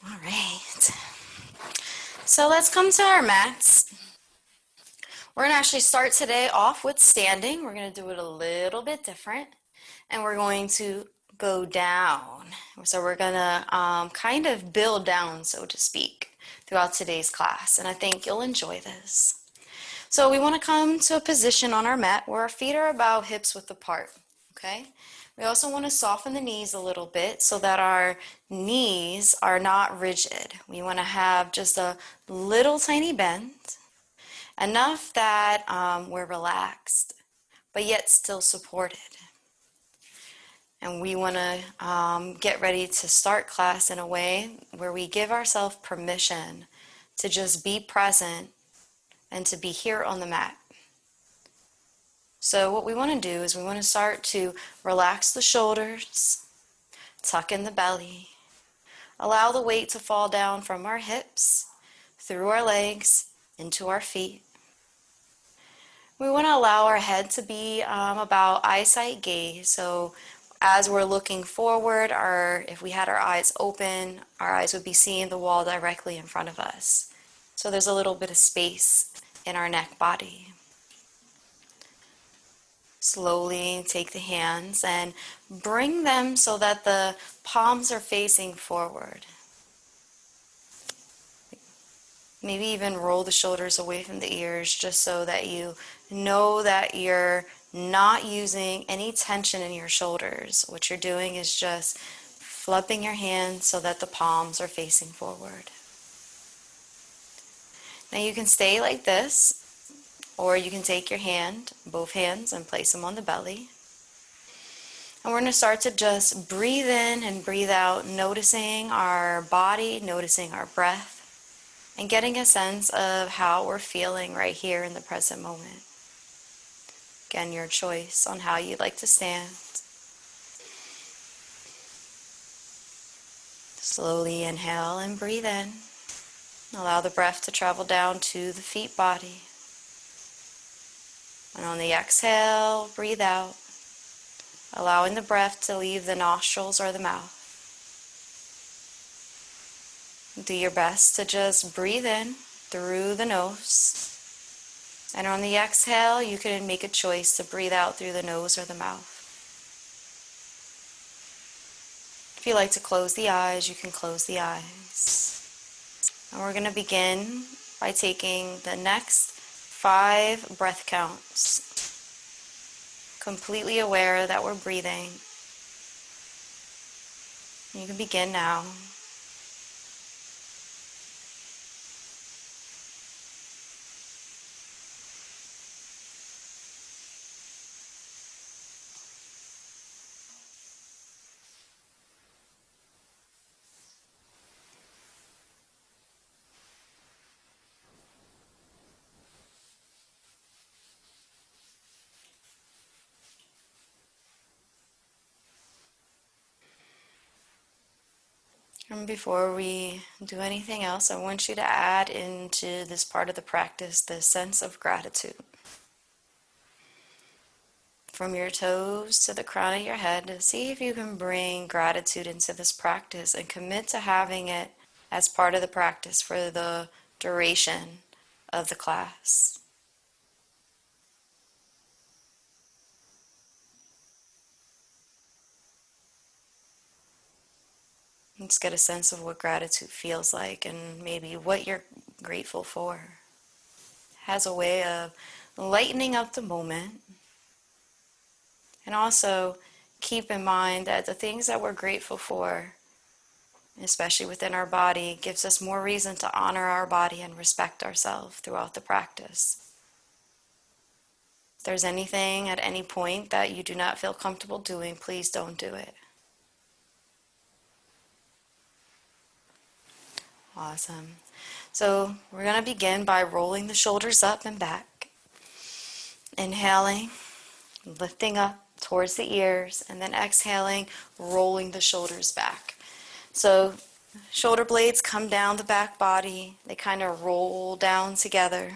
All right. So let's come to our mats. We're going to actually start today off with standing. We're going to do it a little bit different. And we're going to go down. So we're going to kind of build down, so to speak, throughout today's class. And I think you'll enjoy this. So we want to come to a position on our mat where our feet are about hips width apart. Okay? We also want to soften the knees a little bit so that our knees are not rigid. We want to have just a little tiny bend, enough that we're relaxed, but yet still supported. And we want to get ready to start class in a way where we give ourselves permission to just be present and to be here on the mat. So what we want to do is we want to start to relax the shoulders, tuck in the belly, allow the weight to fall down from our hips, through our legs, into our feet. We want to allow our head to be about eyesight gaze. So as we're looking forward, if we had our eyes open, our eyes would be seeing the wall directly in front of us. So there's a little bit of space in our neck body. Slowly take the hands and bring them so that the palms are facing forward. Maybe even roll the shoulders away from the ears just so that you know that you're not using any tension in your shoulders. What you're doing is just flipping your hands so that the palms are facing forward. Now you can stay like this, or you can take your hand, both hands, and place them on the belly. And we're going to start to just breathe in and breathe out, noticing our body, noticing our breath, and getting a sense of how we're feeling right here in the present moment. Again, your choice on how you'd like to stand. Slowly inhale and breathe in. Allow the breath to travel down to the feet body. And on the exhale, breathe out, allowing the breath to leave the nostrils or the mouth. Do your best to just breathe in through the nose. And on the exhale, you can make a choice to breathe out through the nose or the mouth. If you like to close the eyes, you can close the eyes. And we're going to begin by taking the next 5 breath counts. Completely aware that we're breathing. You can begin now. And before we do anything else, I want you to add into this part of the practice the sense of gratitude. From your toes to the crown of your head, to see if you can bring gratitude into this practice and commit to having it as part of the practice for the duration of the class. Let's get a sense of what gratitude feels like and maybe what you're grateful for. It has a way of lightening up the moment. And also keep in mind that the things that we're grateful for, especially within our body, gives us more reason to honor our body and respect ourselves throughout the practice. If there's anything at any point that you do not feel comfortable doing, please don't do it. Awesome. So we're going to begin by rolling the shoulders up and back. Inhaling, lifting up towards the ears, and then exhaling, rolling the shoulders back. So shoulder blades come down the back body. They kind of roll down together.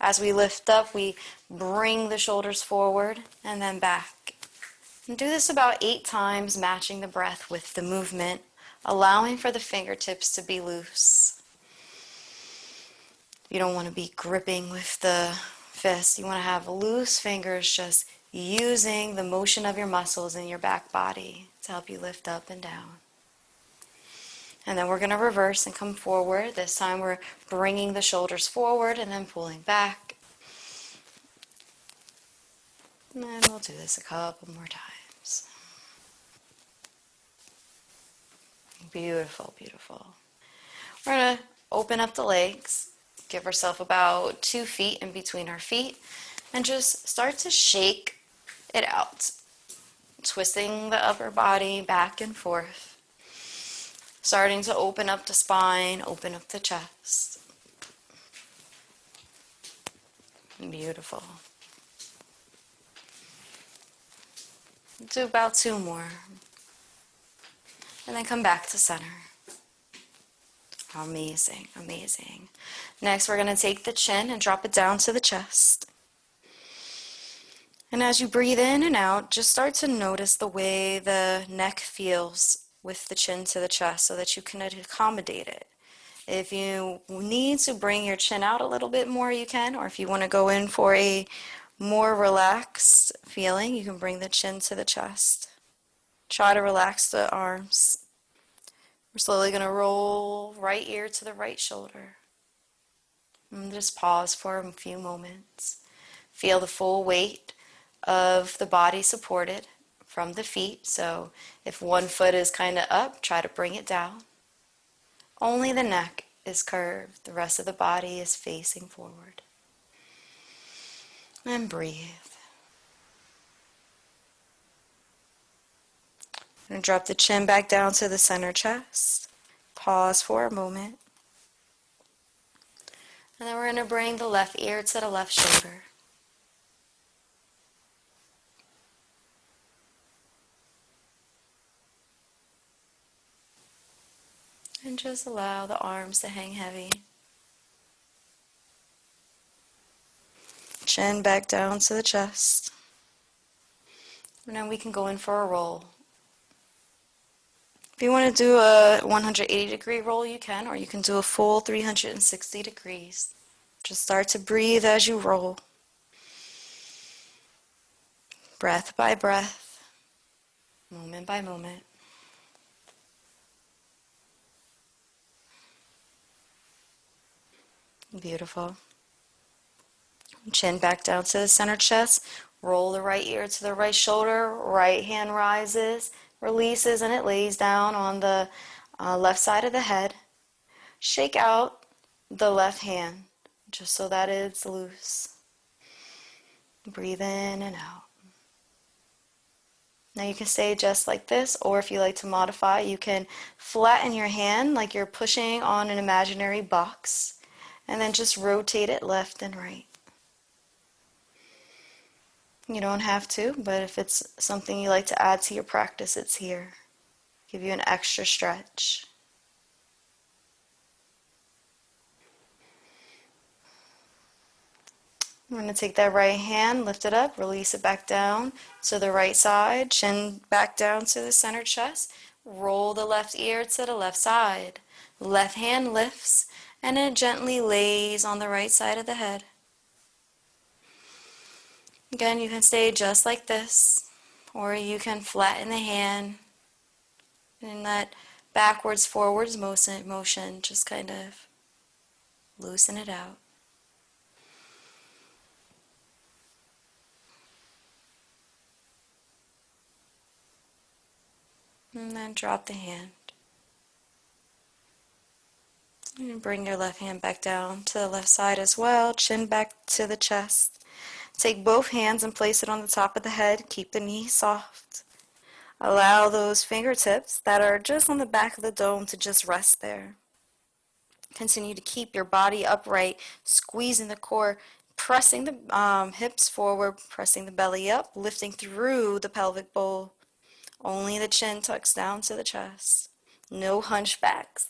As we lift up, we bring the shoulders forward and then back. And do this about 8 times, matching the breath with the movement allowing for the fingertips to be loose. You don't want to be gripping with the fist. You want to have loose fingers, just using the motion of your muscles in your back body to help you lift up and down. And then we're going to reverse and come forward. This time we're bringing the shoulders forward and then pulling back. And then we'll do this a couple more times. Beautiful, beautiful. We're going to open up the legs, give ourselves about 2 feet in between our feet, and just start to shake it out, twisting the upper body back and forth. Starting to open up the spine, open up the chest. Beautiful. Do about 2 more. And then come back to center. Amazing, amazing. Next, we're going to take the chin and drop it down to the chest. And as you breathe in and out, just start to notice the way the neck feels with the chin to the chest so that you can accommodate it. If you need to bring your chin out a little bit more, you can, or if you want to go in for a more relaxed feeling, you can bring the chin to the chest. Try to relax the arms. We're slowly going to roll right ear to the right shoulder. And just pause for a few moments. Feel the full weight of the body supported from the feet. So if one foot is kind of up, try to bring it down. Only the neck is curved. The rest of the body is facing forward. And breathe. And drop the chin back down to the center chest. Pause for a moment. And then we're going to bring the left ear to the left shoulder. And just allow the arms to hang heavy. Chin back down to the chest. And then we can go in for a roll. If you want to do a 180-degree roll, you can, or you can do a full 360 degrees. Just start to breathe as you roll. Breath by breath, moment by moment. Beautiful. Chin back down to the center chest. Roll the right ear to the right shoulder. Right hand rises, releases, and it lays down on the left side of the head. Shake out the left hand just so that it's loose. Breathe in and out. Now you can stay just like this, or if you like to modify, you can flatten your hand like you're pushing on an imaginary box, and then just rotate it left and right. You don't have to, but if it's something you like to add to your practice, it's here. Give you an extra stretch. I'm going to take that right hand, lift it up, release it back down to the right side, chin back down to the center chest. Roll the left ear to the left side. Left hand lifts, and it gently lays on the right side of the head. Again, you can stay just like this, or you can flatten the hand and that backwards, forwards motion, just kind of loosen it out. And then drop the hand. And bring your left hand back down to the left side as well, chin back to the chest. Take both hands and place it on the top of the head. Keep the knees soft. Allow those fingertips that are just on the back of the dome to just rest there. Continue to keep your body upright, squeezing the core, pressing the hips forward, pressing the belly up, lifting through the pelvic bowl. Only the chin tucks down to the chest. No hunchbacks.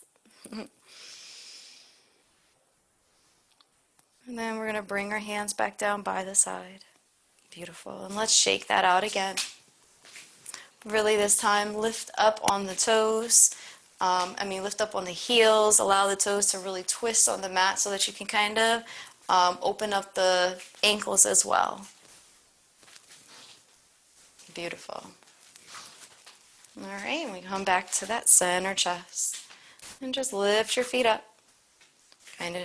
And then we're going to bring our hands back down by the side. Beautiful. And let's shake that out again. Really this time, lift up on the toes. Lift up on the heels, allow the toes to really twist on the mat so that you can kind of open up the ankles as well. Beautiful. All right, and we come back to that center chest. And just lift your feet up, kind of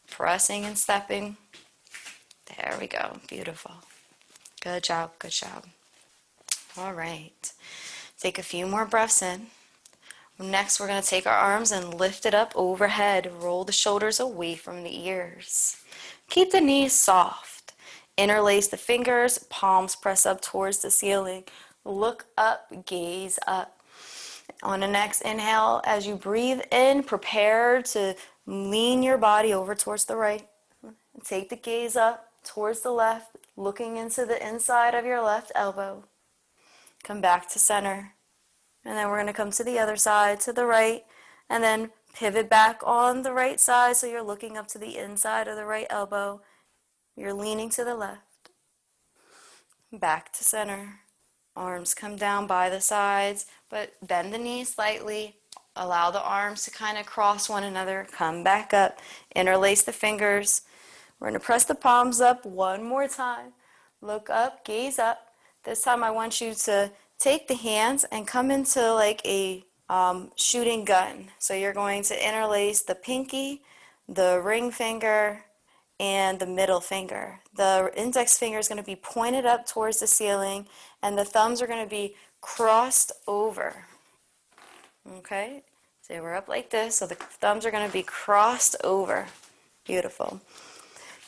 pressing and stepping. There we go. Beautiful. Good job. Good job. All right. Take a few more breaths in. Next, we're going to take our arms and lift it up overhead. Roll the shoulders away from the ears. Keep the knees soft. Interlace the fingers. Palms press up towards the ceiling. Look up. Gaze up. On the next inhale, as you breathe in, prepare to lean your body over towards the right. Take the gaze up towards the left, looking into the inside of your left elbow. Come back to center. And then we're going to come to the other side, to the right, and then pivot back on the right side so you're looking up to the inside of the right elbow. You're leaning to the left. Back to center. Arms come down by the sides, but bend the knees slightly. Allow the arms to kind of cross one another. Come back up. Interlace the fingers. We're going to press the palms up one more time. Look up, gaze up. This time I want you to take the hands and come into like a shooting gun. So you're going to interlace the pinky, the ring finger, and the middle finger. The index finger is going to be pointed up towards the ceiling, and the thumbs are going to be crossed over. Okay? So we're up like this, so the thumbs are going to be crossed over. Beautiful.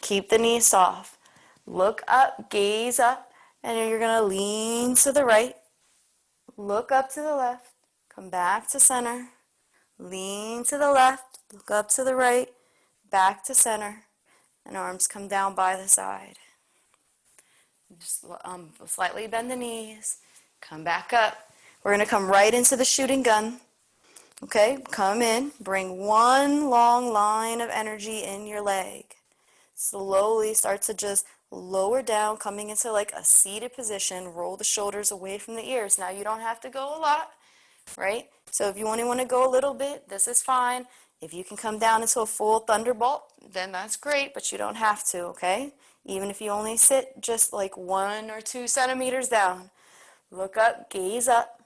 Keep the knees soft. Look up, gaze up, and you're going to lean to the right. Look up to the left. Come back to center. Lean to the left. Look up to the right. Back to center. And arms come down by the side. Just slightly bend the knees. Come back up. We're going to come right into the shooting gun. Okay, come in. Bring one long line of energy in your leg. Slowly start to just lower down, coming into like a seated position. Roll the shoulders away from the ears. Now you don't have to go a lot, right? So if you only want to go a little bit, this is fine. If you can come down into a full thunderbolt, then that's great, but you don't have to, okay? Even if you only sit just like 1 or 2 centimeters down. Look up, gaze up,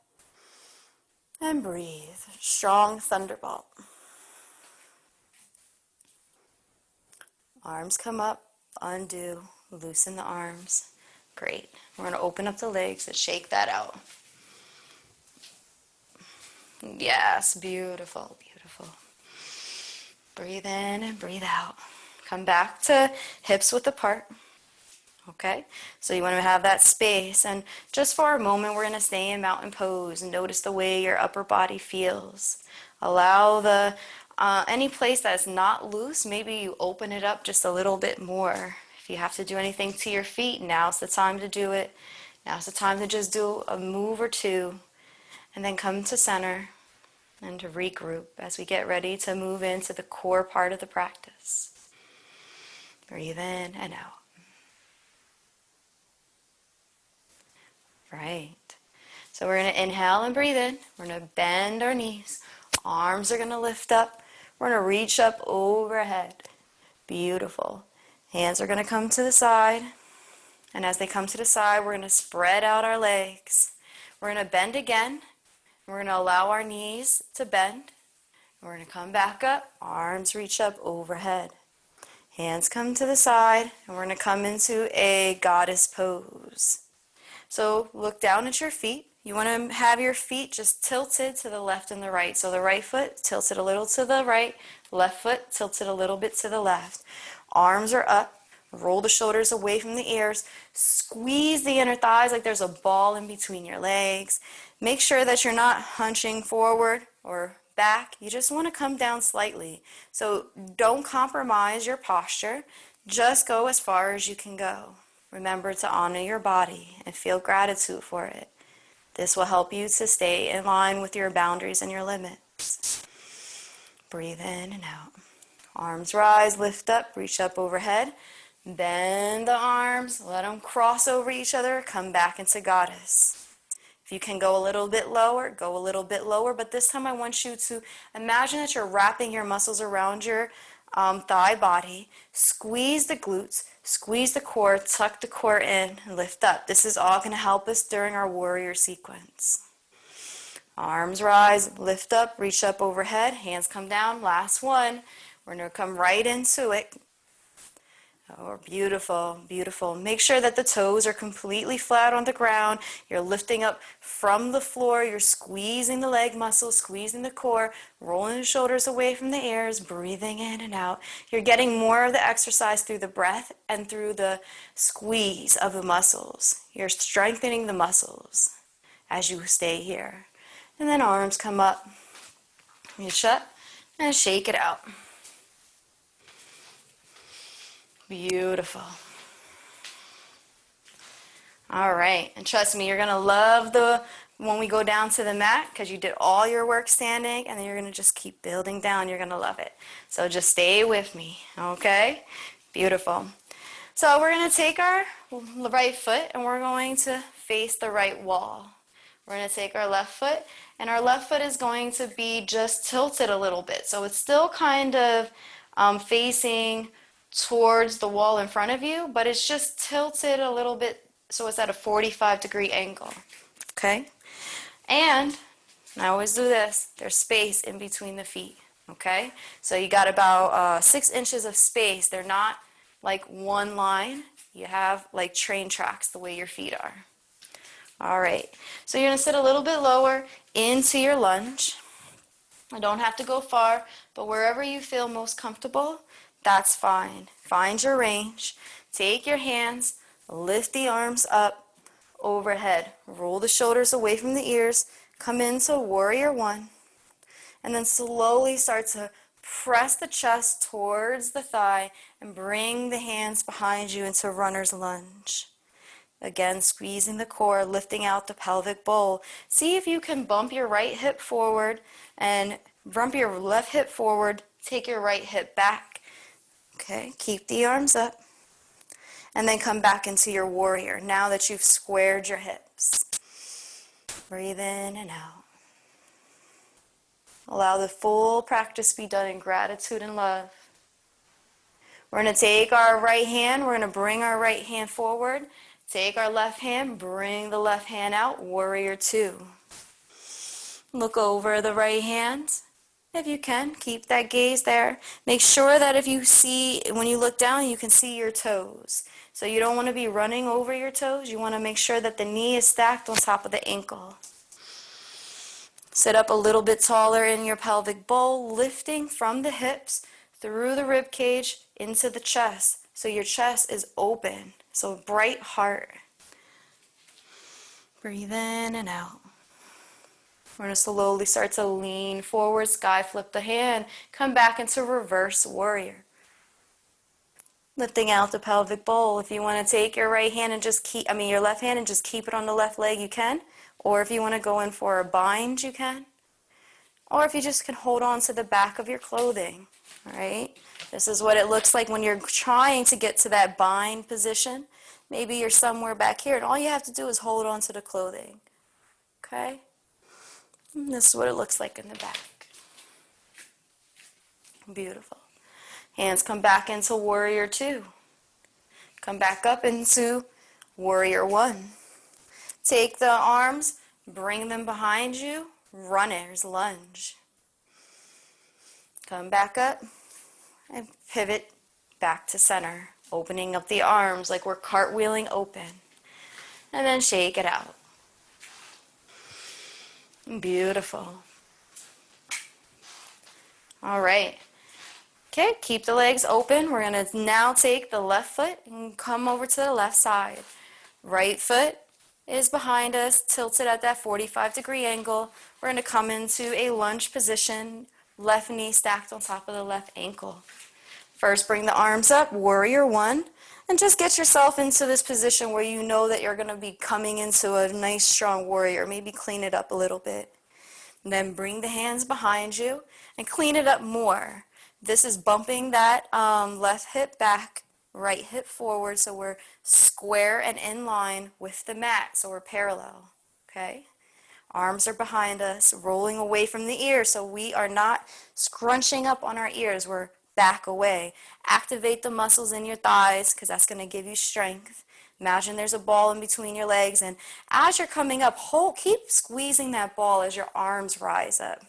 and breathe. Strong thunderbolt. Arms come up, undo, loosen the arms. Great. We're going to open up the legs and shake that out. Yes, beautiful, beautiful. Breathe in and breathe out. Come back to hips width apart. Okay, so you want to have that space, and just for a moment we're going to stay in mountain pose and notice the way your upper body feels. Allow the any place that's not loose, maybe you open it up just a little bit more. If you have to do anything to your feet, now's the time to do it. Now's the time to just do a move or two, and then come to center and to regroup as we get ready to move into the core part of the practice. Breathe in and out. Right. So we're going to inhale and breathe in. We're going to bend our knees. Arms are going to lift up. We're going to reach up overhead. Beautiful. Hands are going to come to the side. And as they come to the side, we're going to spread out our legs. We're going to bend again. We're going to allow our knees to bend. We're going to come back up. Arms reach up overhead. Hands come to the side. And we're going to come into a goddess pose. So look down at your feet. You want to have your feet just tilted to the left and the right. So the right foot tilted a little to the right, left foot tilted a little bit to the left. Arms are up. Roll the shoulders away from the ears. Squeeze the inner thighs like there's a ball in between your legs. Make sure that you're not hunching forward or back. You just want to come down slightly. So don't compromise your posture. Just go as far as you can go. Remember to honor your body and feel gratitude for it. This will help you to stay in line with your boundaries and your limits. Breathe in and out. Arms rise, lift up, reach up overhead. Bend the arms, let them cross over each other. Come back into goddess. If you can go a little bit lower, go a little bit lower, but this time I want you to imagine that you're wrapping your muscles around your thigh body. Squeeze the glutes, squeeze the core, tuck the core in, and lift up. This is all going to help us during our warrior sequence. Arms rise, lift up, reach up overhead, hands come down. Last one. We're going to come right into it. Oh, beautiful, beautiful. Make sure that the toes are completely flat on the ground. You're lifting up from the floor. You're squeezing the leg muscles, squeezing the core, rolling the shoulders away from the ears, breathing in and out. You're getting more of the exercise through the breath and through the squeeze of the muscles. You're strengthening the muscles as you stay here. And then arms come up, reach up, and shake it out. Beautiful. All right, and trust me, you're gonna love when we go down to the mat because you did all your work standing, and then you're gonna just keep building down. You're gonna love it. So just stay with me, okay? Beautiful. So we're gonna take our right foot and we're going to face the right wall. We're going to take our left foot, and our left foot is going to be just tilted a little bit. So it's still kind of facing towards the wall in front of you, but it's just tilted a little bit so it's at a 45-degree angle. Okay? And I always do this. There's space in between the feet. Okay? So you got about 6 inches of space. They're not like one line. You have like train tracks the way your feet are. All right, so you're going to sit a little bit lower into your lunge. I don't have to go far, but wherever you feel most comfortable, that's fine. Find your range. Take your hands, lift the arms up overhead. Roll the shoulders away from the ears. Come into warrior one. And then slowly start to press the chest towards the thigh and bring the hands behind you into runner's lunge. Again, squeezing the core, lifting out the pelvic bowl. See if you can bump your right hip forward and bump your left hip forward. Take your right hip back. Okay, keep the arms up. And then come back into your warrior now that you've squared your hips. Breathe in and out. Allow the full practice to be done in gratitude and love. We're going to take our right hand. We're going to bring our right hand forward. Take our left hand, bring the left hand out, warrior two. Look over the right hand. If you can, keep that gaze there. Make sure that if you see, when you look down, you can see your toes. So you don't want to be running over your toes. You want to make sure that the knee is stacked on top of the ankle. Sit up a little bit taller in your pelvic bowl, lifting from the hips through the rib cage into the chest. So your chest is open. So bright heart. Breathe in and out. We're going to slowly start to lean forward, sky flip the hand, come back into reverse warrior. Lifting out the pelvic bowl. If you want to take your right hand and just your left hand and just keep it on the left leg, you can. Or if you want to go in for a bind, you can. Or if you just can hold on to the back of your clothing. All right? This is what it looks like when you're trying to get to that bind position. Maybe you're somewhere back here, and all you have to do is hold on to the clothing. Okay? And this is what it looks like in the back. Beautiful. Hands come back into warrior two. Come back up into warrior one. Take the arms, bring them behind you, runner's lunge. Come back up and pivot back to center, opening up the arms like we're cartwheeling open. And then shake it out. Beautiful. All right. Okay, keep the legs open. We're going to now take the left foot and come over to the left side. Right foot is behind us, tilted at that 45-degree angle. We're going to come into a lunge position, left knee stacked on top of the left ankle. First, bring the arms up, warrior one, and just get yourself into this position where you know that you're going to be coming into a nice, strong warrior. Maybe clean it up a little bit. And then bring the hands behind you and clean it up more. This is bumping that left hip back, right hip forward, so we're square and in line with the mat, so we're parallel, okay? Arms are behind us, rolling away from the ears, so we are not scrunching up on our ears. We're back away. Activate the muscles in your thighs because that's going to give you strength. Imagine there's a ball in between your legs, and as you're coming up, keep squeezing that ball as your arms rise up.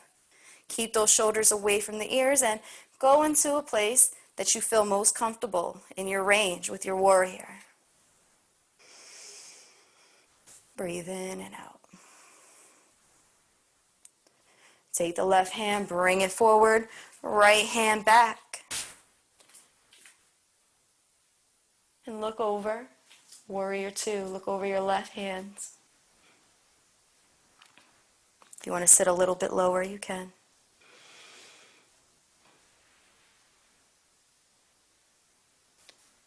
Keep those shoulders away from the ears and go into a place that you feel most comfortable in your range with your warrior. Breathe in and out. Take the left hand, bring it forward, right hand back. And look over, warrior two, look over your left hand. If you want to sit a little bit lower, you can.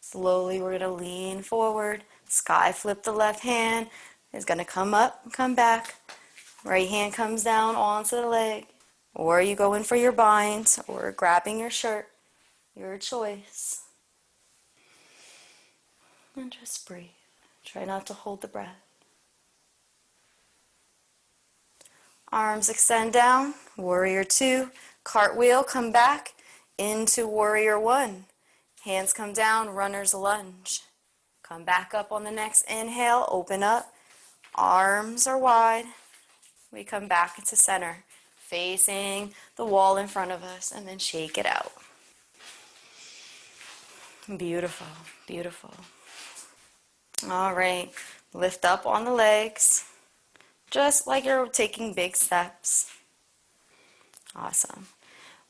Slowly, we're going to lean forward, sky flip the left hand, is going to come up and come back. Right hand comes down onto the leg, or you go in for your bind, or grabbing your shirt, your choice. And just breathe. Try not to hold the breath. Arms extend down, warrior two, cartwheel, come back into warrior one. Hands come down, runner's lunge. Come back up on the next inhale, open up, arms are wide. We come back into center, facing the wall in front of us, and then shake it out. Beautiful, beautiful. All right, lift up on the legs, just like you're taking big steps. Awesome.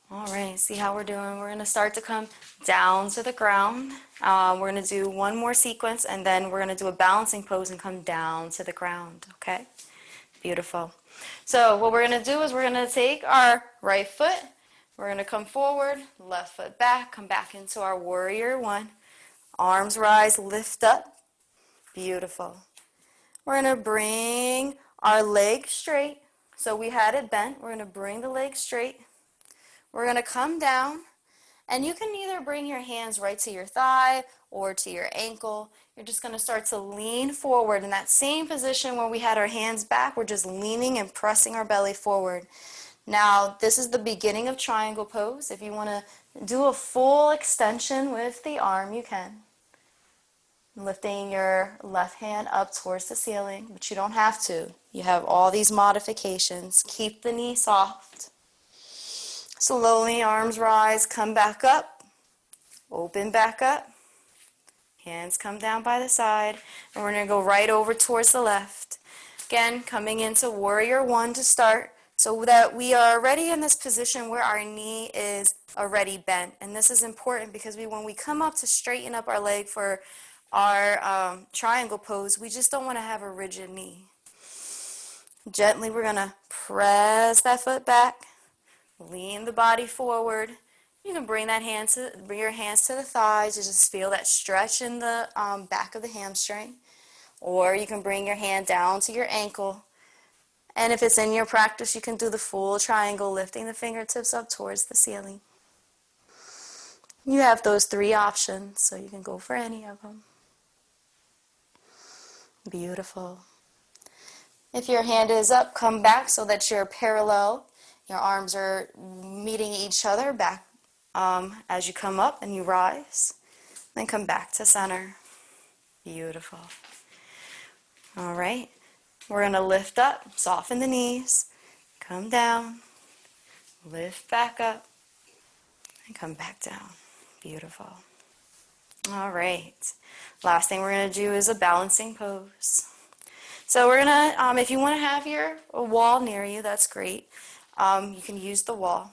All right, see how we're doing? We're going to start to come down to the ground. We're going to do one more sequence, and then we're going to do a balancing pose and come down to the ground, okay? Beautiful. So what we're going to do is we're going to take our right foot, we're going to come forward, left foot back, come back into our warrior one. Arms rise, lift up. Beautiful. We're going to bring our leg straight. So we had it bent. We're going to bring the leg straight. We're going to come down, and you can either bring your hands right to your thigh or to your ankle. You're just going to start to lean forward in that same position where we had our hands back. We're just leaning and pressing our belly forward. Now, this is the beginning of triangle pose. If you want to do a full extension with the arm, you can. Lifting your left hand up towards the ceiling, but you don't have to. You have all these modifications. Keep the knee soft. Slowly, arms rise, come back up, open back up. Hands come down by the side, and we're going to go right over towards the left. Again, coming into warrior one to start, so that we are already in this position where our knee is already bent. And this is important because when we come up to straighten up our leg for our triangle pose, we just don't want to have a rigid knee. Gently, we're going to press that foot back. Lean the body forward. You can bring your hands to the thighs to just feel that stretch in the back of the hamstring. Or you can bring your hand down to your ankle. And if it's in your practice, you can do the full triangle, lifting the fingertips up towards the ceiling. You have those three options, so you can go for any of them. Beautiful. If your hand is up, come back so that you're parallel. Your arms are meeting each other back as you come up and you rise. Then come back to center. Beautiful. All right. We're going to lift up, soften the knees, come down, lift back up, and come back down. Beautiful. All right. Last thing we're going to do is a balancing pose. So we're going to, if you want to have a wall near you, that's great. You can use the wall.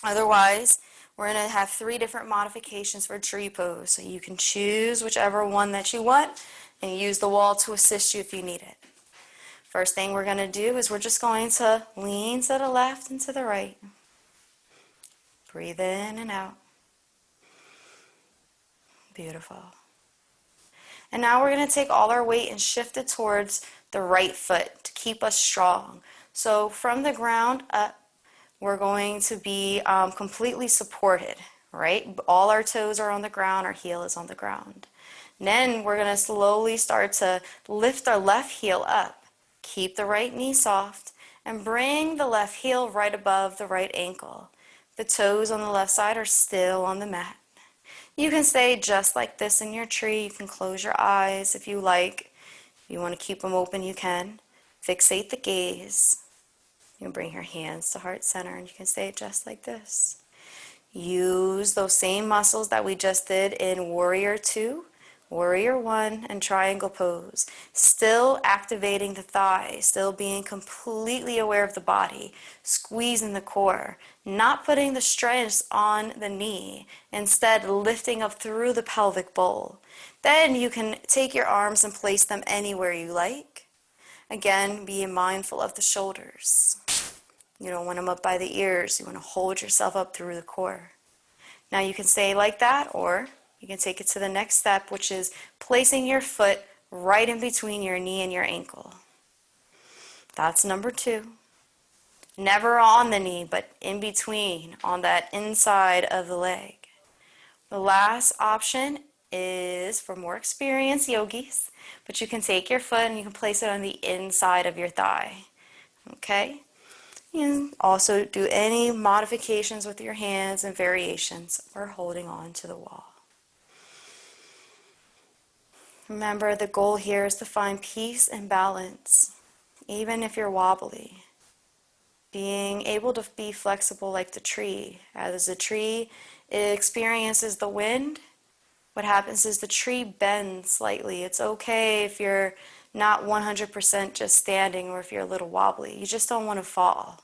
Otherwise, we're going to have 3 different modifications for tree pose. So you can choose whichever one that you want and use the wall to assist you if you need it. First thing we're going to do is we're just going to lean to the left and to the right. Breathe in and out. Beautiful. And now we're going to take all our weight and shift it towards the right foot to keep us strong. So from the ground up, we're going to be completely supported, right? All our toes are on the ground, our heel is on the ground. And then we're going to slowly start to lift our left heel up. Keep the right knee soft and bring the left heel right above the right ankle. The toes on the left side are still on the mat. You can stay just like this in your tree. You can close your eyes if you like. If you want to keep them open, you can. Fixate the gaze. You can bring your hands to heart center and you can stay just like this. Use those same muscles that we just did in Warrior 2, Warrior 1, and Triangle Pose. Still activating the thigh, still being completely aware of the body, squeezing the core, not putting the stress on the knee, instead lifting up through the pelvic bowl. Then you can take your arms and place them anywhere you like. Again, be mindful of the shoulders. You don't want them up by the ears. You want to hold yourself up through the core. Now you can stay like that, or you can take it to the next step, which is placing your foot right in between your knee and your ankle. That's number 2. Never on the knee, but in between, on that inside of the leg. The last option is for more experienced yogis, but you can take your foot and you can place it on the inside of your thigh. Okay? You can also do any modifications with your hands and variations or holding on to the wall. Remember, the goal here is to find peace and balance, even if you're wobbly. Being able to be flexible like the tree. As the tree experiences the wind, what happens is the tree bends slightly. It's okay if you're not 100% just standing or if you're a little wobbly. You just don't want to fall.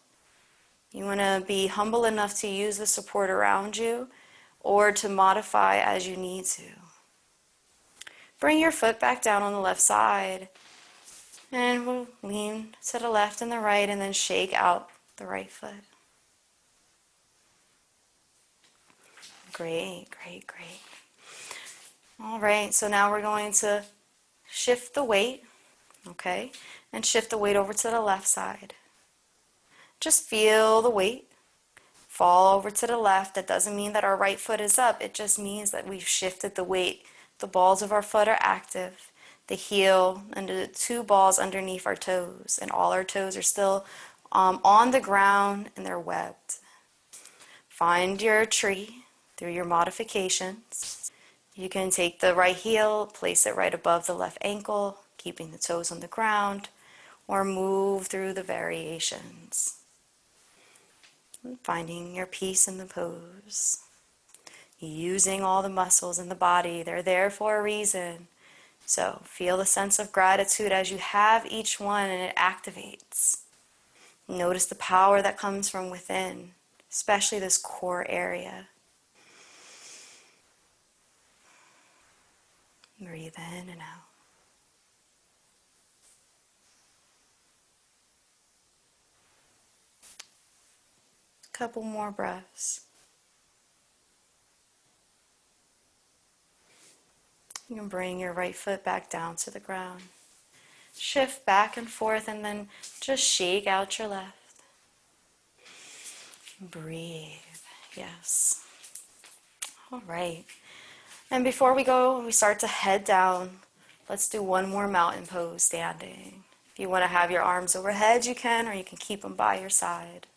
You want to be humble enough to use the support around you or to modify as you need to. Bring your foot back down on the left side and we'll lean to the left and the right and then shake out the right foot. Great, great, great. All right, so now we're going to shift the weight, okay, and shift the weight over to the left side. Just feel the weight fall over to the left. That doesn't mean that our right foot is up. It just means that we've shifted the weight. The balls of our foot are active. The heel and the 2 balls underneath our toes, and all our toes are still on the ground and they're webbed. Find your tree through your modifications. You can take the right heel, place it right above the left ankle, keeping the toes on the ground, or move through the variations. Finding your peace in the pose. Using all the muscles in the body. They're there for a reason. So feel the sense of gratitude as you have each one and it activates. Notice the power that comes from within, especially this core area. Breathe in and out. Couple more breaths. You can bring your right foot back down to the ground. Shift back and forth and then just shake out your left. Breathe. Yes. All right. And before we start to head down, let's do one more mountain pose standing. If you want to have your arms overhead, you can, or you can keep them by your side.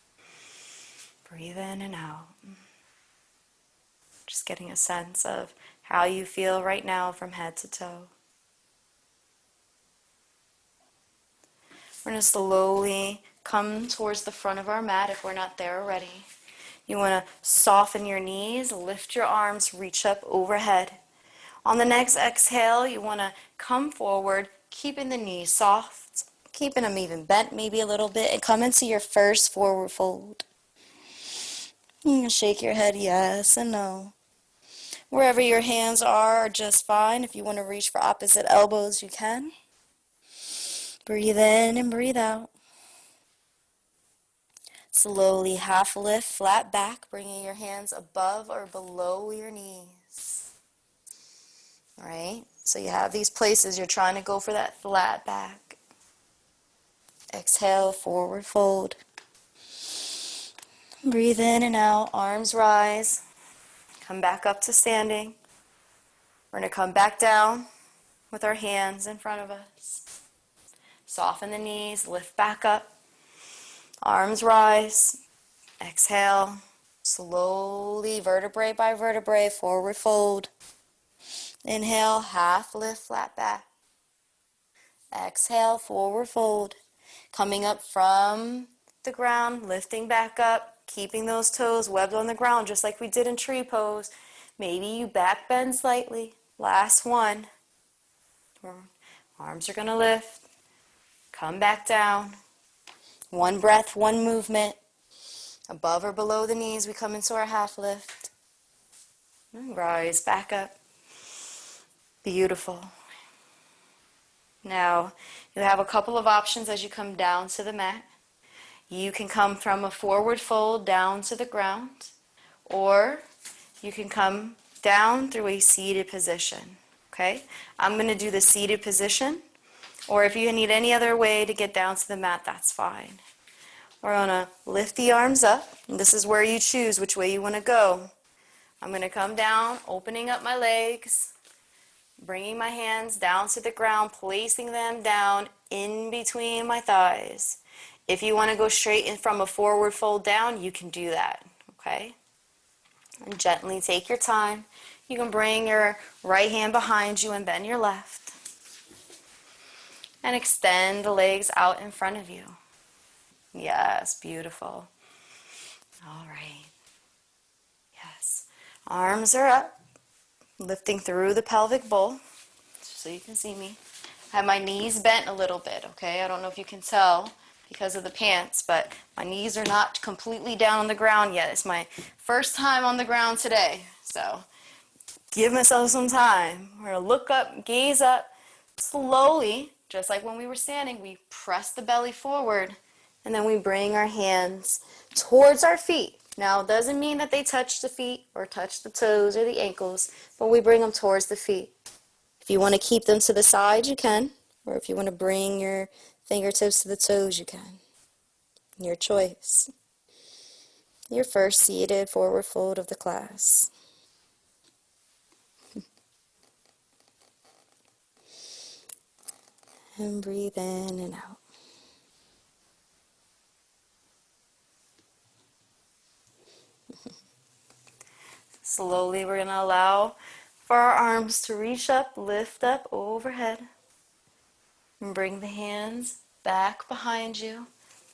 Breathe in and out. Just getting a sense of how you feel right now from head to toe. We're going to slowly come towards the front of our mat if we're not there already. You want to soften your knees, lift your arms, reach up overhead. On the next exhale, you want to come forward, keeping the knees soft, keeping them even bent maybe a little bit, and come into your first forward fold. You can shake your head yes and no. Wherever your hands are just fine. If you want to reach for opposite elbows, you can. Breathe in and breathe out. Slowly half lift, flat back, bringing your hands above or below your knees. All right, so you have these places. You're trying to go for that flat back. Exhale, forward fold. Breathe in and out, arms rise. Come back up to standing. We're going to come back down with our hands in front of us. Soften the knees, lift back up. Arms rise. Exhale. Slowly, vertebrae by vertebrae, forward fold. Inhale, half lift, flat back. Exhale, forward fold. Coming up from the ground, lifting back up, keeping those toes webbed on the ground just like we did in tree pose. Maybe you back bend slightly. Last one. Arms are going to lift. Come back down. One breath, one movement. Above or below the knees, we come into our half lift. And rise back up. Beautiful. Now, you have a couple of options as you come down to the mat. You can come from a forward fold down to the ground, or you can come down through a seated position. Okay? I'm going to do the seated position, or if you need any other way to get down to the mat, that's fine. We're going to lift the arms up, and this is where you choose which way you want to go. I'm going to come down, opening up my legs, bringing my hands down to the ground, placing them down in between my thighs. If you want to go straight in from a forward fold down, you can do that, okay? And gently take your time. You can bring your right hand behind you and bend your left. And extend the legs out in front of you. Yes, beautiful. All right. Yes. Arms are up, lifting through the pelvic bowl, so you can see me. I have my knees bent a little bit, okay? I don't know if you can tell because of the pants, but my knees are not completely down on the ground yet. It's my first time on the ground today, so give myself some time. We're going to look up, gaze up, slowly, just like when we were standing, we press the belly forward, and then we bring our hands towards our feet. Now, it doesn't mean that they touch the feet or touch the toes or the ankles, but we bring them towards the feet. If you want to keep them to the side, you can. Or if you want to bring your fingertips to the toes, you can. Your choice. Your first seated forward fold of the class. And breathe in and out. Slowly, we're going to allow for our arms to reach up, lift up overhead. And bring the hands back behind you.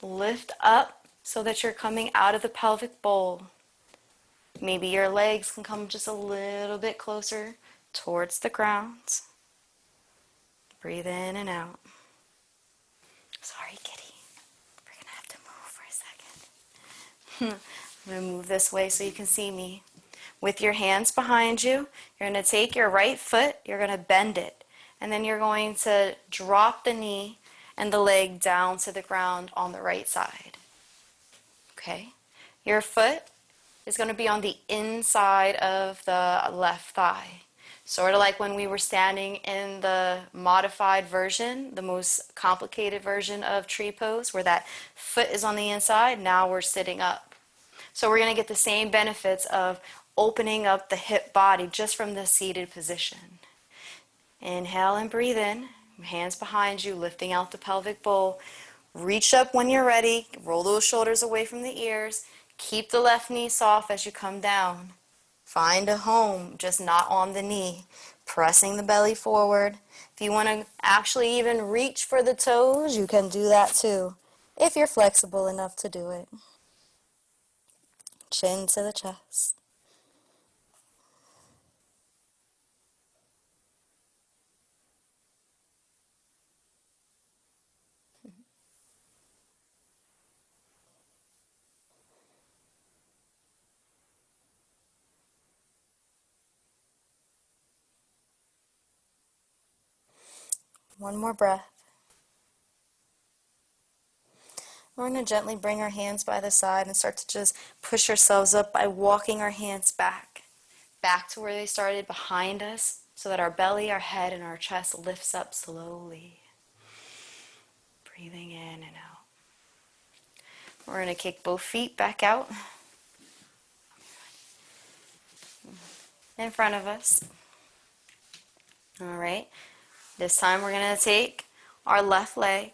Lift up so that you're coming out of the pelvic bowl. Maybe your legs can come just a little bit closer towards the ground. Breathe in and out. Sorry, kitty. We're going to have to move for a second. I'm going to move this way so you can see me. With your hands behind you, you're going to take your right foot, you're going to bend it, and then you're going to drop the knee and the leg down to the ground on the right side. Okay? Your foot is going to be on the inside of the left thigh. Sort of like when we were standing in the modified version, the most complicated version of tree pose, where that foot is on the inside. Now we're sitting up. So we're going to get the same benefits of opening up the hip body just from the seated position. Inhale and breathe in. Hands behind you, lifting out the pelvic bowl. Reach up when you're ready. Roll those shoulders away from the ears. Keep the left knee soft as you come down. Find a home, just not on the knee. Pressing the belly forward. If you want to actually even reach for the toes, you can do that too, if you're flexible enough to do it. Chin to the chest. One more breath. We're going to gently bring our hands by the side and start to just push ourselves up by walking our hands back. Back to where they started, behind us, so that our belly, our head, and our chest lifts up slowly. Breathing in and out. We're going to kick both feet back out in front of us. All right. This time we're going to take our left leg.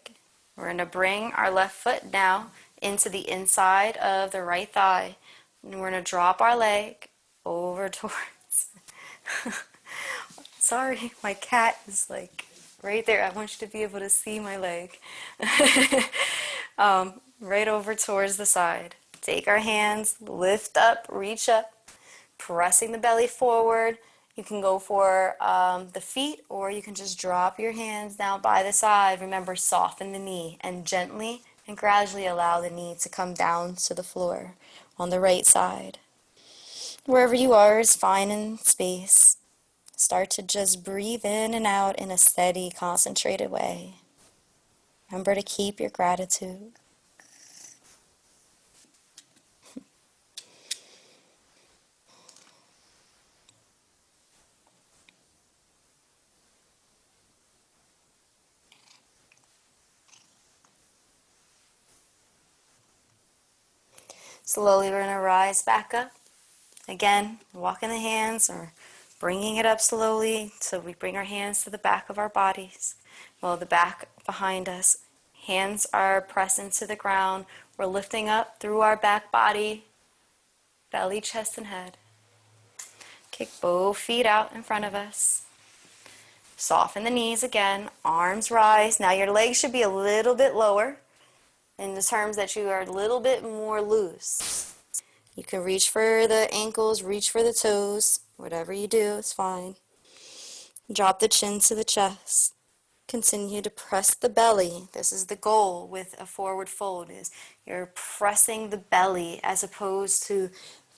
We're going to bring our left foot now into the inside of the right thigh. And we're going to drop our leg over towards. Sorry, my cat is like right there. I want you to be able to see my leg. Right over towards the side. Take our hands, lift up, reach up, pressing the belly forward. You can go for the feet, or you can just drop your hands down by the side. Remember, soften the knee and gently and gradually allow the knee to come down to the floor on the right side. Wherever you are is fine in space. Start to just breathe in and out in a steady, concentrated way. Remember to keep your gratitude. Slowly we're going to rise back up. Again, walking the hands or bringing it up slowly so we bring our hands to the back of our bodies. Well, the back behind us. Hands are pressed into the ground. We're lifting up through our back body, belly, chest, and head. Kick both feet out in front of us. Soften the knees again. Arms rise. Now your legs should be a little bit lower in the terms that you are a little bit more loose. You can reach for the ankles, reach for the toes. Whatever you do, it's fine. Drop the chin to the chest. Continue to press the belly. This is the goal with a forward fold, is you're pressing the belly as opposed to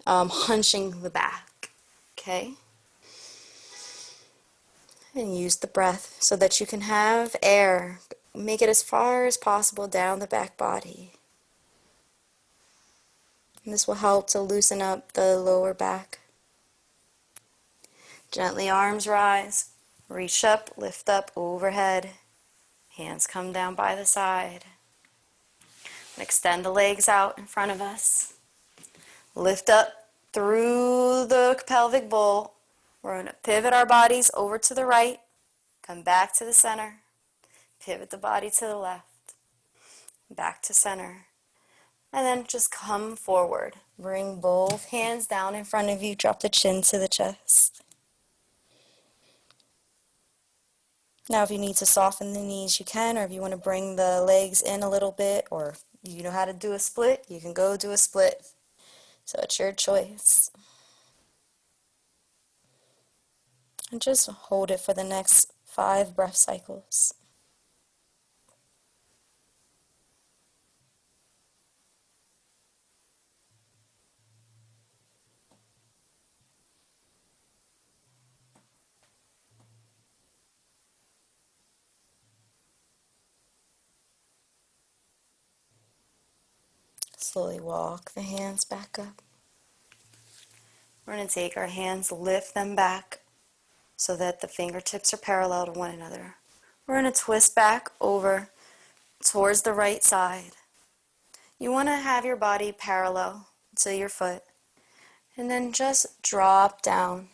hunching the back. Okay? And use the breath so that you can have air. Make it as far as possible down the back body. And this will help to loosen up the lower back. Gently arms rise. Reach up, lift up, overhead. Hands come down by the side. Extend the legs out in front of us. Lift up through the pelvic bowl. We're going to pivot our bodies over to the right. Come back to the center. Pivot the body to the left. Back to center. And then just come forward. Bring both hands down in front of you. Drop the chin to the chest. Now if you need to soften the knees, you can, or if you want to bring the legs in a little bit, or you know how to do a split, you can go do a split. So it's your choice. And just hold it for the next 5 breath cycles. Slowly walk the hands back up. We're going to take our hands, lift them back so that the fingertips are parallel to one another. We're going to twist back over towards the right side. You want to have your body parallel to your foot. And then just drop down.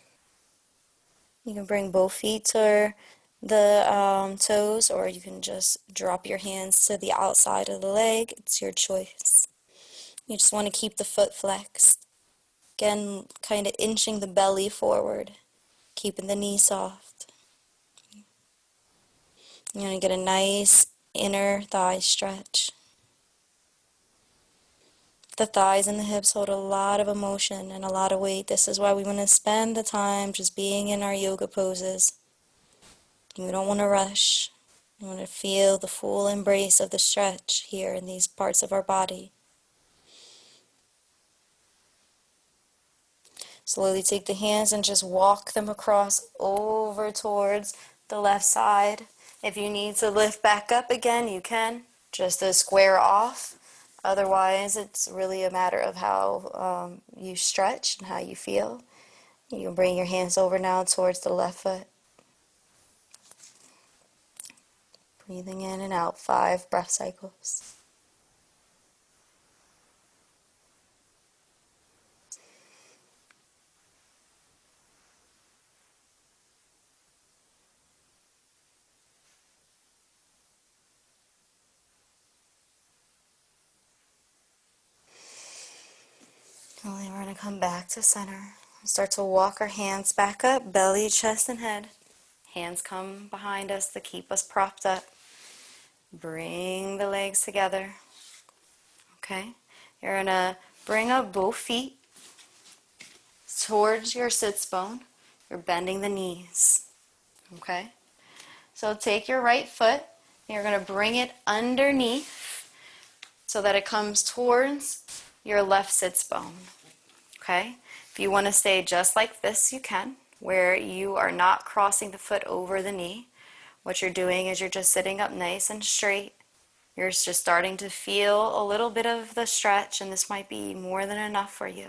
You can bring both feet to the toes, or you can just drop your hands to the outside of the leg. It's your choice. You just want to keep the foot flexed. Again, kind of inching the belly forward, keeping the knee soft. You're going to get a nice inner thigh stretch. The thighs and the hips hold a lot of emotion and a lot of weight. This is why we want to spend the time just being in our yoga poses. We don't want to rush. We want to feel the full embrace of the stretch here in these parts of our body. Slowly take the hands and just walk them across over towards the left side. If you need to lift back up again, you can, just to square off. Otherwise, it's really a matter of how you stretch and how you feel. You can bring your hands over now towards the left foot. Breathing in and out, 5 breath cycles. And then we're going to come back to center. Start to walk our hands back up, belly, chest, and head. Hands come behind us to keep us propped up. Bring the legs together. Okay? You're going to bring up both feet towards your sits bone. You're bending the knees. Okay? So take your right foot, and you're going to bring it underneath so that it comes towards your left sits bone. Okay? If you want to stay just like this, you can, where you are not crossing the foot over the knee. What you're doing is you're just sitting up nice and straight. You're just starting to feel a little bit of the stretch, and this might be more than enough for you.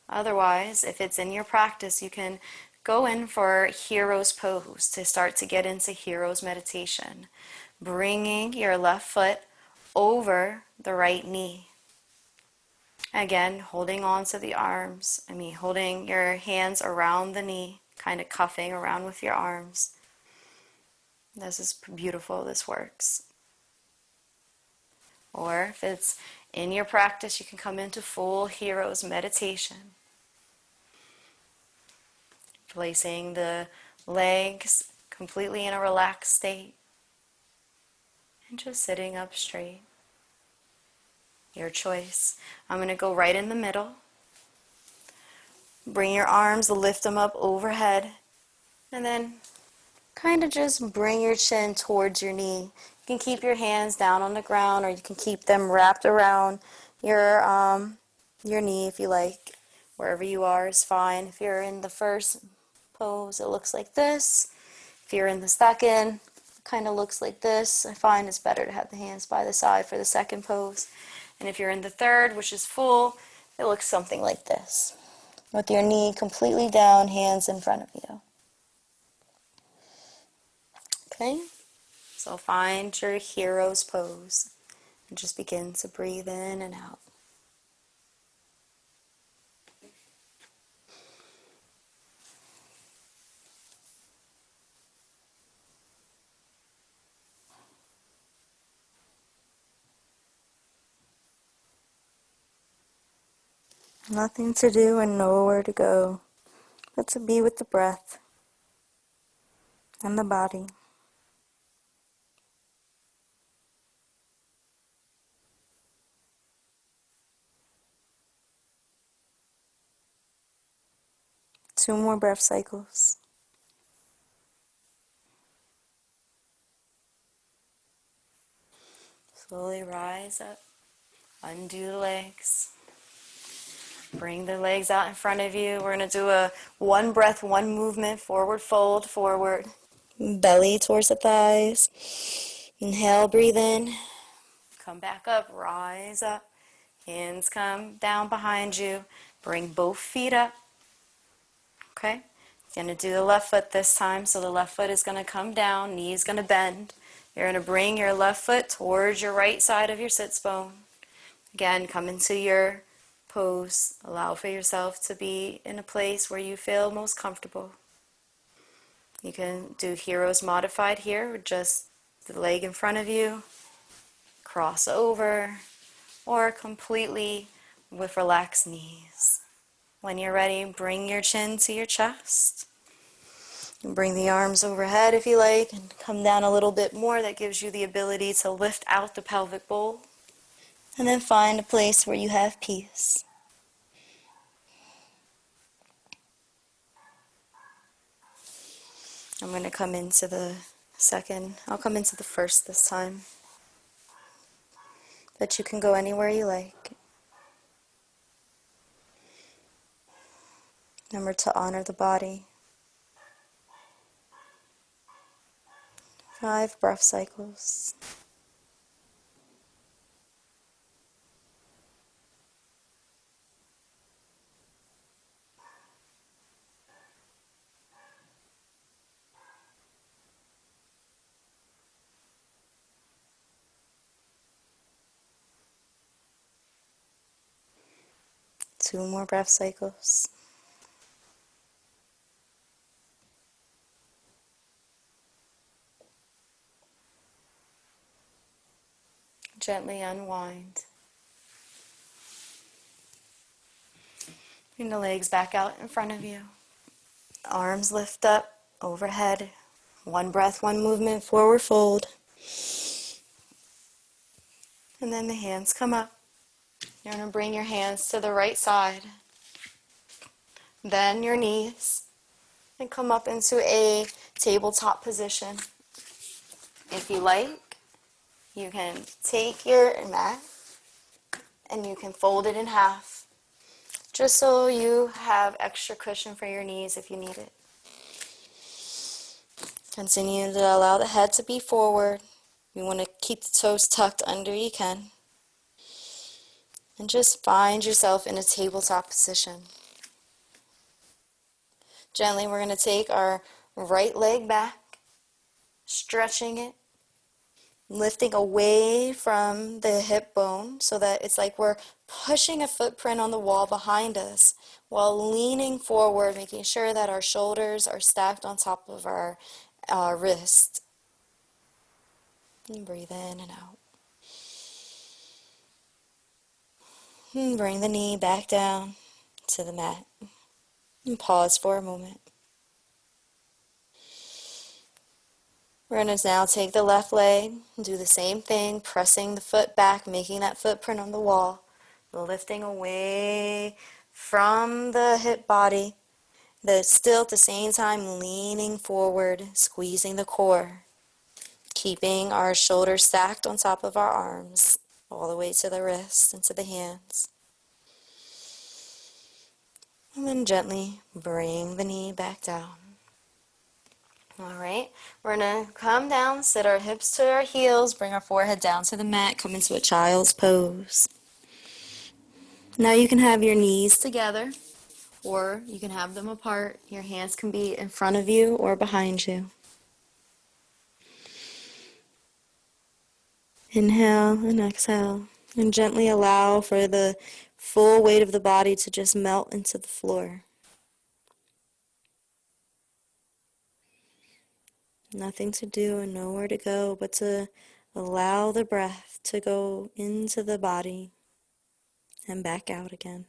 Otherwise, if it's in your practice, you can go in for hero's pose to start to get into hero's meditation. Bringing your left foot over the right knee. Again, holding on to the arms. Holding your hands around the knee, kind of cuffing around with your arms. This is beautiful. This works. Or if it's in your practice, you can come into full hero's meditation. Placing the legs completely in a relaxed state. And just sitting up straight. Your choice. I'm going to go right in the middle. Bring your arms, lift them up overhead. And then kind of just bring your chin towards your knee. You can keep your hands down on the ground, or you can keep them wrapped around your knee if you like. Wherever you are is fine. If you're in the first pose, it looks like this. If you're in the second, it kind of looks like this. I find it's better to have the hands by the side for the second pose. And if you're in the third, which is full, it looks something like this. With your knee completely down, hands in front of you. Okay? So find your hero's pose and just begin to breathe in and out. Nothing to do and nowhere to go, but to be with the breath and the body. Two more breath cycles. Slowly rise up, undo the legs. Bring the legs out in front of you. We're going to do a one breath, one movement, forward fold, forward. Belly towards the thighs. Inhale, breathe in. Come back up, rise up. Hands come down behind you. Bring both feet up. Okay? You're going to do the left foot this time. So the left foot is going to come down, knee is going to bend. You're going to bring your left foot towards your right side of your sits bone. Again, come into your pose. Allow for yourself to be in a place where you feel most comfortable. You can do hero's modified here with just the leg in front of you, cross over, or completely with relaxed knees. When you're ready, bring your chin to your chest. And bring the arms overhead if you like, and come down a little bit more. That gives you the ability to lift out the pelvic bowl. And then find a place where you have peace. I'm going to come into the second. I'll come into the first this time. But you can go anywhere you like. Remember to honor the body. 5 breath cycles. Two more breath cycles. Gently unwind. Bring the legs back out in front of you. Arms lift up overhead. One breath, one movement, forward fold. And then the hands come up. You're going to bring your hands to the right side. Then your knees. And come up into a tabletop position. If you like, you can take your mat and you can fold it in half, just so you have extra cushion for your knees if you need it. Continue to allow the head to be forward. You want to keep the toes tucked under, you can. And just find yourself in a tabletop position. Gently, we're going to take our right leg back, stretching it, lifting away from the hip bone so that it's like we're pushing a footprint on the wall behind us while leaning forward, making sure that our shoulders are stacked on top of our wrist. And breathe in and out. And bring the knee back down to the mat. And pause for a moment. We're going to now take the left leg and do the same thing, pressing the foot back, making that footprint on the wall, lifting away from the hip body, still at the same time leaning forward, squeezing the core, keeping our shoulders stacked on top of our arms, all the way to the wrists and to the hands. And then gently bring the knee back down. All right, we're going to come down, sit our hips to our heels, bring our forehead down to the mat, come into a child's pose. Now you can have your knees together, or you can have them apart. Your hands can be in front of you or behind you. Inhale and exhale, and gently allow for the full weight of the body to just melt into the floor. Nothing to do and nowhere to go but to allow the breath to go into the body and back out again.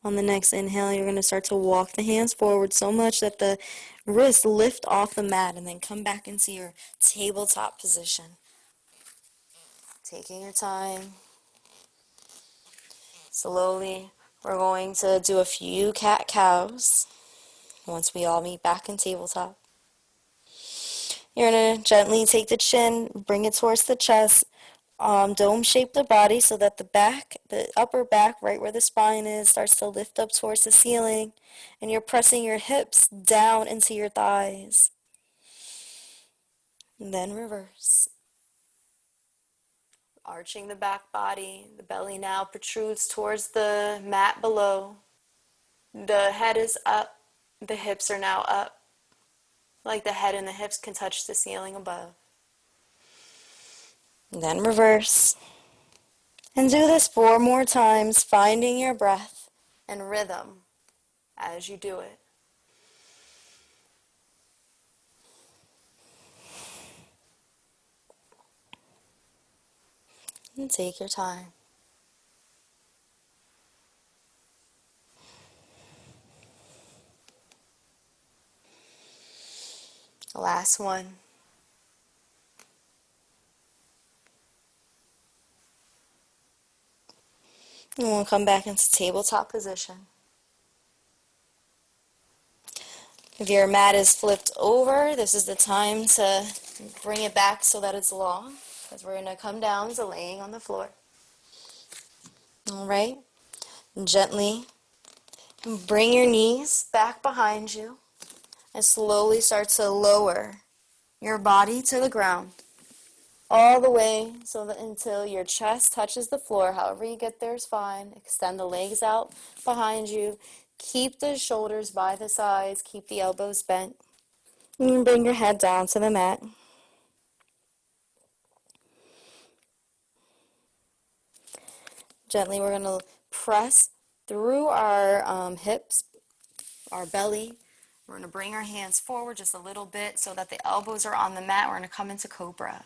On the next inhale, you're going to start to walk the hands forward so much that the wrists lift off the mat and then come back into your tabletop position. Taking your time. Slowly, we're going to do a few cat-cows once we all meet back in tabletop. You're going to gently take the chin, bring it towards the chest, dome shape the body so that the upper back, right where the spine is, starts to lift up towards the ceiling, and you're pressing your hips down into your thighs. And then reverse. Arching the back body, the belly now protrudes towards the mat below. The head is up, the hips are now up, like the head and the hips can touch the ceiling above. And then reverse. And do this 4 more times, finding your breath and rhythm as you do it. And take your time. Last one. And we'll come back into tabletop position. If your mat is flipped over, this is the time to bring it back so that it's long, because we're going to come down to laying on the floor. All right? Gently bring your knees back behind you and slowly start to lower your body to the ground, all the way so that until your chest touches the floor. However you get there is fine. Extend the legs out behind you. Keep the shoulders by the sides. Keep the elbows bent. And bring your head down to the mat. Gently, we're going to press through our hips, our belly. We're going to bring our hands forward just a little bit so that the elbows are on the mat. We're going to come into cobra.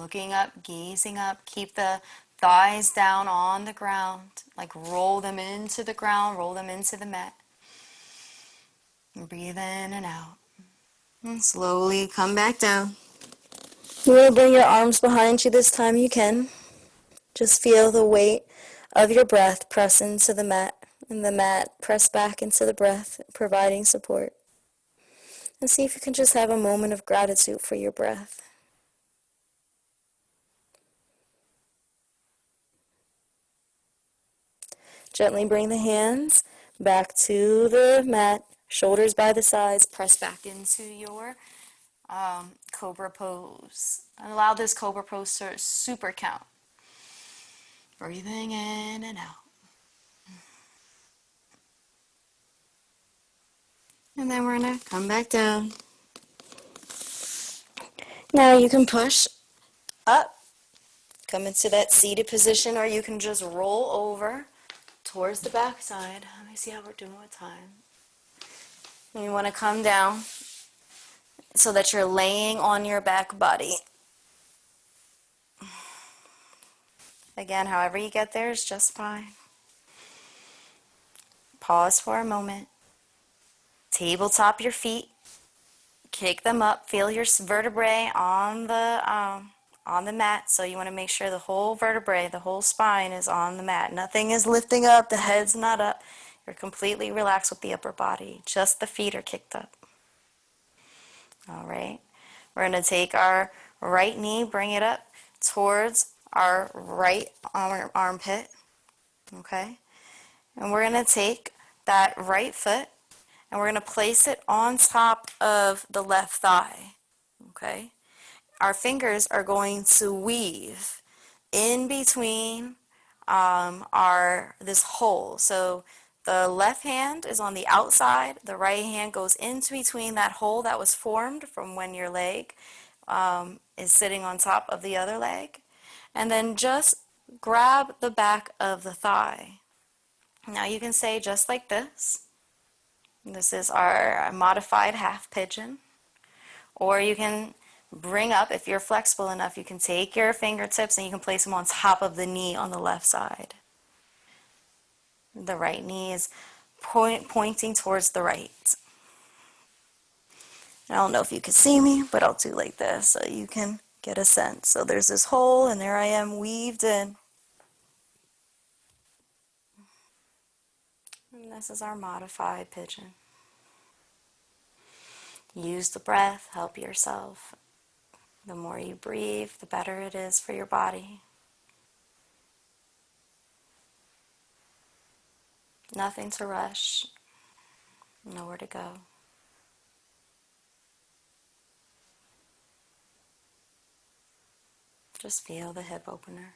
looking up, gazing up. Keep the thighs down on the ground, like roll them into the ground, roll them into the mat. And breathe in and out. And slowly come back down. You want to bring your arms behind you this time you can. Just feel the weight of your breath press into the mat, and the mat press back into the breath, providing support. And see if you can just have a moment of gratitude for your breath. Gently bring the hands back to the mat, shoulders by the sides, press back into your cobra pose. And allow this cobra pose to super count. Breathing in and out. And then we're going to come back down. Now you can push up, come into that seated position, or you can just roll over towards the back side. Let me see how we're doing with time. And you want to come down so that you're laying on your back body. Again, however you get there is just fine. Pause for a moment. Tabletop your feet. Kick them up. Feel your vertebrae on the mat. So you want to make sure the whole vertebrae, the whole spine is on the mat. Nothing is lifting up. The head's not up. You're completely relaxed with the upper body. Just the feet are kicked up. All right. We're going to take our right knee, bring it up towards our right armpit. Okay. And we're going to take that right foot and we're going to place it on top of the left thigh. Okay. Our fingers are going to weave in between this hole. So the left hand is on the outside, the right hand goes into between that hole that was formed from when your leg is sitting on top of the other leg. And then just grab the back of the thigh. Now you can say just like this. This is our modified half pigeon. Or you can bring up, if you're flexible enough, you can take your fingertips and you can place them on top of the knee on the left side. The right knee is pointing towards the right. I don't know if you can see me, but I'll do like this so you can get a sense. So there's this hole and there I am weaved in. And this is our modified pigeon. Use the breath, help yourself. The more you breathe, the better it is for your body. Nothing to rush, nowhere to go. Just feel the hip opener.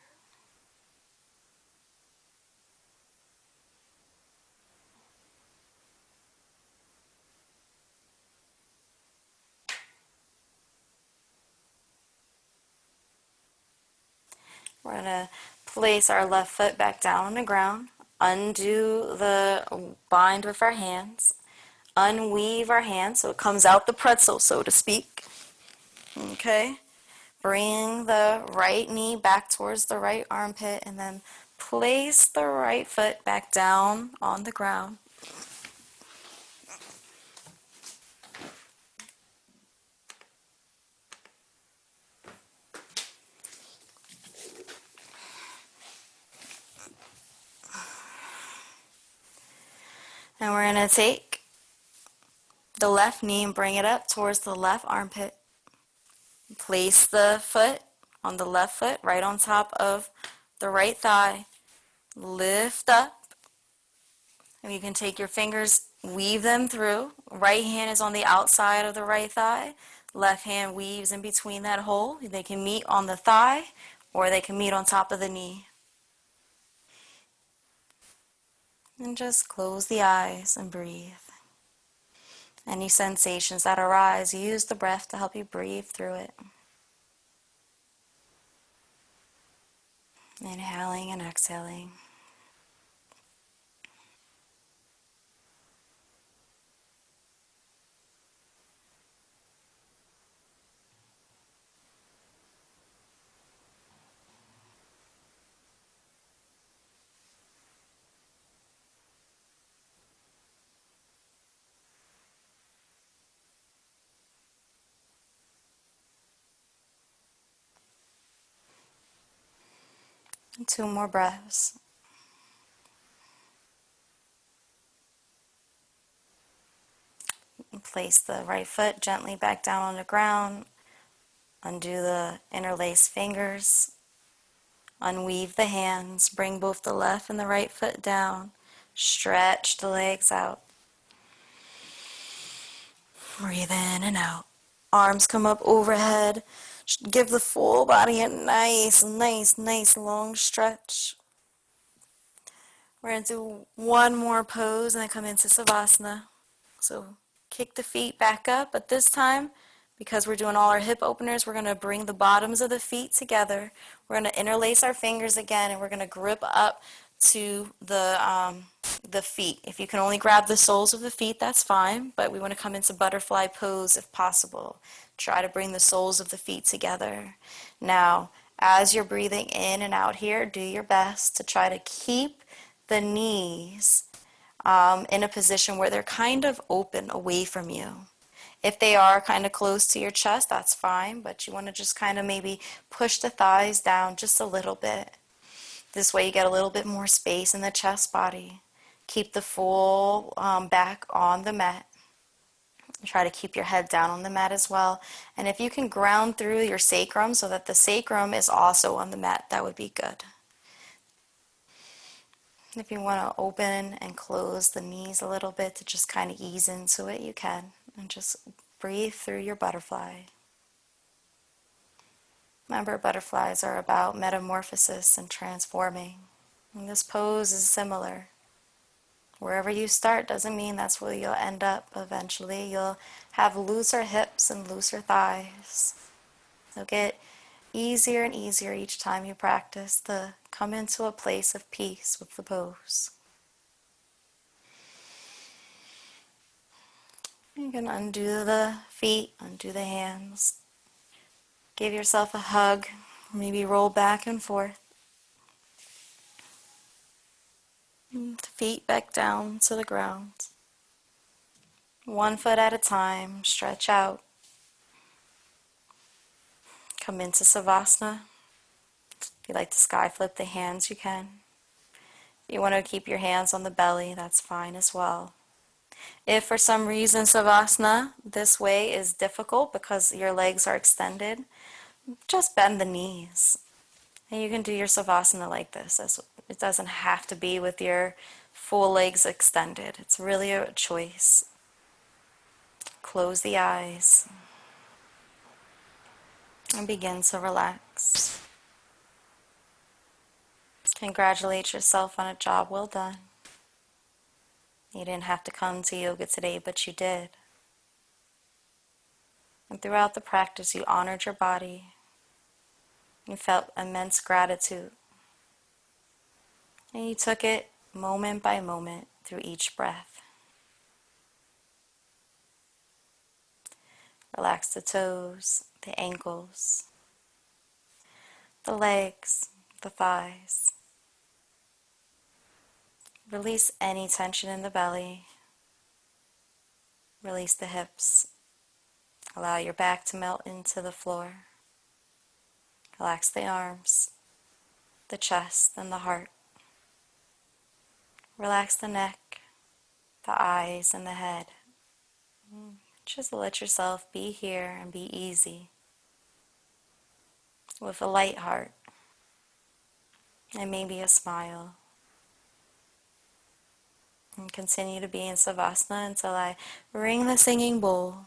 We're going to place our left foot back down on the ground, undo the bind with our hands, unweave our hands so it comes out the pretzel, so to speak. Okay? Bring the right knee back towards the right armpit and then place the right foot back down on the ground. And we're going to take the left knee and bring it up towards the left armpit. Place the foot on the left foot right on top of the right thigh. Lift up. And you can take your fingers, weave them through. Right hand is on the outside of the right thigh. Left hand weaves in between that hole. They can meet on the thigh or they can meet on top of the knee. And just close the eyes and breathe. Any sensations that arise, use the breath to help you breathe through it. Inhaling and exhaling. And 2 more breaths. And place the right foot gently back down on the ground. Undo the interlaced fingers. Unweave the hands. Bring both the left and the right foot down. Stretch the legs out. Breathe in and out. Arms come up overhead. Give the full body a nice long stretch. We're going to do one more pose and then come into Savasana. So kick the feet back up, but this time, because we're doing all our hip openers, we're going to bring the bottoms of the feet together. We're going to interlace our fingers again, and we're going to grip up to the feet. If you can only grab the soles of the feet, that's fine, but we want to come into butterfly pose if possible. Try to bring the soles of the feet together. Now, as you're breathing in and out here, do your best to try to keep the knees in a position where they're kind of open away from you. If they are kind of close to your chest, that's fine, but you want to just kind of maybe push the thighs down just a little bit. This way you get a little bit more space in the chest body. Keep the full back on the mat. Try to keep your head down on the mat as well. And if you can ground through your sacrum so that the sacrum is also on the mat, that would be good. If you want to open and close the knees a little bit to just kind of ease into it, you can. And just breathe through your butterfly. Remember, butterflies are about metamorphosis and transforming. And this pose is similar. Wherever you start doesn't mean that's where you'll end up eventually. You'll have looser hips and looser thighs. You'll get easier and easier each time you practice to come into a place of peace with the pose. You can undo the feet, undo the hands. Give yourself a hug. Maybe roll back and forth. Feet back down to the ground. 1 foot at a time. Stretch out. Come into Savasana. If you like to sky flip the hands, you can. If you want to keep your hands on the belly, that's fine as well. If for some reason Savasana this way is difficult because your legs are extended, just bend the knees. And you can do your Savasana like this. It doesn't have to be with your full legs extended. It's really a choice. Close the eyes and begin to relax. Congratulate yourself on a job well done. You didn't have to come to yoga today, but you did. And throughout the practice, you honored your body. You felt immense gratitude. And you took it moment by moment through each breath. Relax the toes, the ankles, the legs, the thighs. Release any tension in the belly. Release the hips. Allow your back to melt into the floor. Relax the arms, the chest, and the heart. Relax the neck, the eyes, and the head. Just let yourself be here and be easy with a light heart and maybe a smile. And continue to be in Savasana until I ring the singing bowl.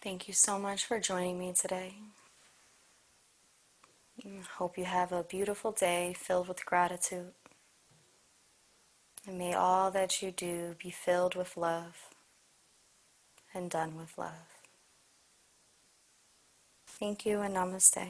Thank you so much for joining me today. I hope you have a beautiful day filled with gratitude. And may all that you do be filled with love and done with love. Thank you and namaste.